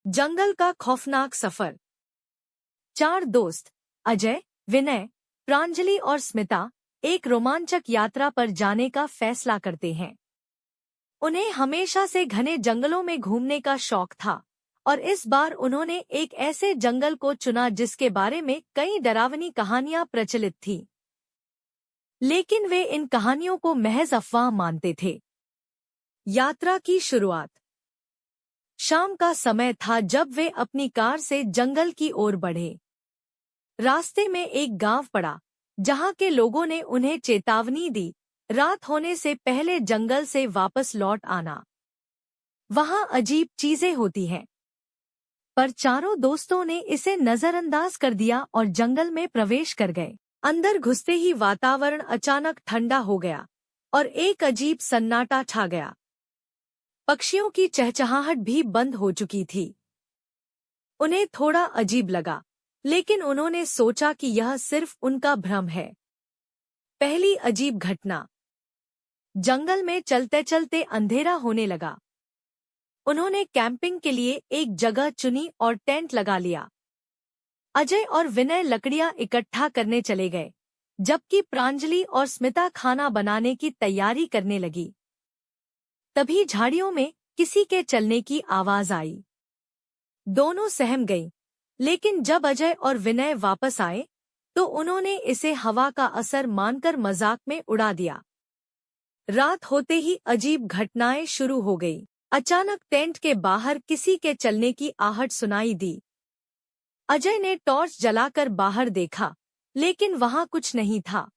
जंगल का खौफनाक सफर। चार दोस्त अजय, विनय, प्रांजलि और स्मिता एक रोमांचक यात्रा पर जाने का फैसला करते हैं। उन्हें हमेशा से घने जंगलों में घूमने का शौक था और इस बार उन्होंने एक ऐसे जंगल को चुना जिसके बारे में कई डरावनी कहानियां प्रचलित थीं। लेकिन वे इन कहानियों को महज अफवाह मानते थे। यात्रा की शुरुआत। शाम का समय था जब वे अपनी कार से जंगल की ओर बढ़े। रास्ते में एक गांव पड़ा जहां के लोगों ने उन्हें चेतावनी दी, रात होने से पहले जंगल से वापस लौट आना, वहां अजीब चीजें होती हैं। पर चारों दोस्तों ने इसे नजरअंदाज कर दिया और जंगल में प्रवेश कर गए। अंदर घुसते ही वातावरण अचानक ठंडा हो गया और एक अजीब सन्नाटा छा गया। पक्षियों की चहचहाहट भी बंद हो चुकी थी। उन्हें थोड़ा अजीब लगा, लेकिन उन्होंने सोचा कि यह सिर्फ उनका भ्रम है। पहली अजीब घटना। जंगल में चलते चलते अंधेरा होने लगा। उन्होंने कैंपिंग के लिए एक जगह चुनी और टेंट लगा लिया। अजय और विनय लकड़ियां इकट्ठा करने चले गए, जबकि प्रांजलि और स्मिता खाना बनाने की तैयारी करने लगी। तभी झाड़ियों में किसी के चलने की आवाज आई। दोनों सहम गईं, लेकिन जब अजय और विनय वापस आए तो उन्होंने इसे हवा का असर मानकर मजाक में उड़ा दिया। रात होते ही अजीब घटनाएं शुरू हो गई। अचानक टेंट के बाहर किसी के चलने की आहट सुनाई दी। अजय ने टॉर्च जलाकर बाहर देखा, लेकिन वहां कुछ नहीं था।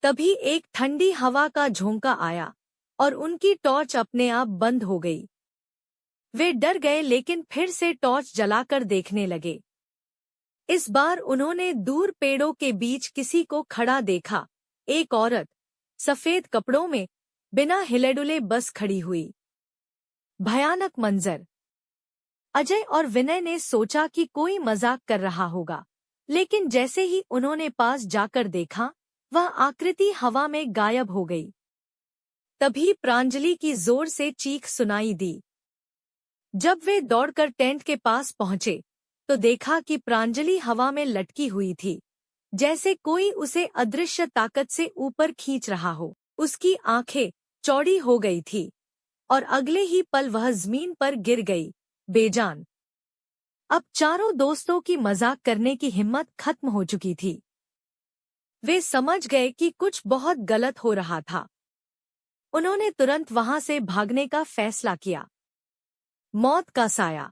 तभी एक ठंडी हवा का झोंका आया और उनकी टॉर्च अपने आप बंद हो गई। वे डर गए, लेकिन फिर से टॉर्च जलाकर देखने लगे। इस बार उन्होंने दूर पेड़ों के बीच किसी को खड़ा देखा। एक औरत सफेद कपड़ों में बिना हिले-डुले बस खड़ी हुई। भयानक मंजर। अजय और विनय ने सोचा कि कोई मजाक कर रहा होगा, लेकिन जैसे ही उन्होंने पास जाकर देखा, वह आकृति हवा में गायब हो गई। तभी प्रांजलि की जोर से चीख सुनाई दी। जब वे दौड़कर टेंट के पास पहुंचे तो देखा कि प्रांजलि हवा में लटकी हुई थी, जैसे कोई उसे अदृश्य ताकत से ऊपर खींच रहा हो। उसकी आंखें चौड़ी हो गई थी और अगले ही पल वह जमीन पर गिर गई, बेजान। अब चारों दोस्तों की मजाक करने की हिम्मत खत्म हो चुकी थी। वे समझ गए कि कुछ बहुत गलत हो रहा था। उन्होंने तुरंत वहां से भागने का फैसला किया। मौत का साया।